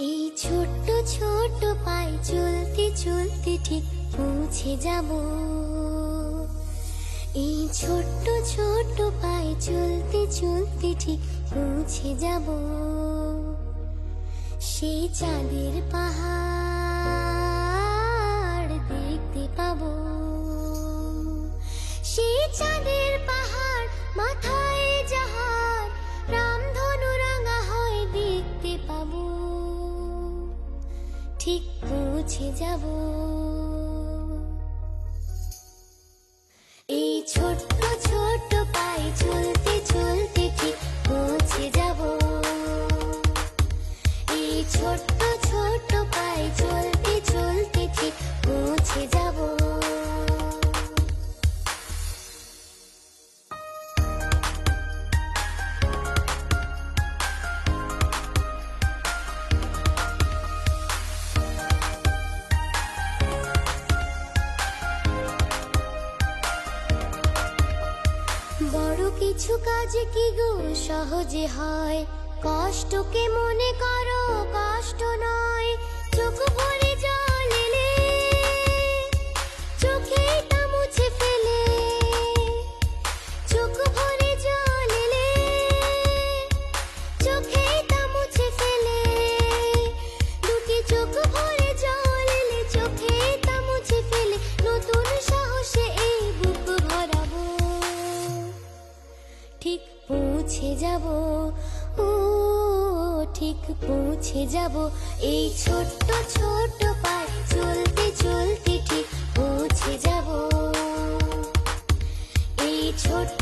এই ছোট্ট ছোট্ট পায়ে চলতে চলতে ঠিক পৌঁছে যাব। এই ছোট্ট ছোট্ট পায়ে চলতে চলতে ঠিক পৌঁছে যাব। সেই চাঁদের পাহাড় দেখতে পাবো। সেই চাঁদের পাহাড় মাথায় যাহার রামধনু রাঙা হয় দেখতে পাবো। ঠিক পৌঁছে যাব। এই ছোট্ট ছোট্ট পায়ে চলতে চলতে ঠিক পৌঁছে যাব। এই ছোট্ট ছোট্ট পায়ে চলতে চলতে ঠিক পৌঁছে যাব। বড় কিছু কাজ কি গো সহজে হয়, কষ্টকে মনে করো কষ্ট নয়। চোখ ভরে জল এলে চোখে তা মুছে ফেলে। চোখ ভরে জল এলে চোখে তা মুছে ফেলে। দুটি চোখ ভরে জল এলে চোখে তা মুছে ফেলে। নতুন সাহসে এই বুক ভরাবো। ঠিক পৌঁছে যাব, ও ঠিক পৌঁছে যাব। এই ছোট্ট ছোট্ট পায়ে চলতে চলতে ঠিক পৌঁছে যাব। এই ছোট্ট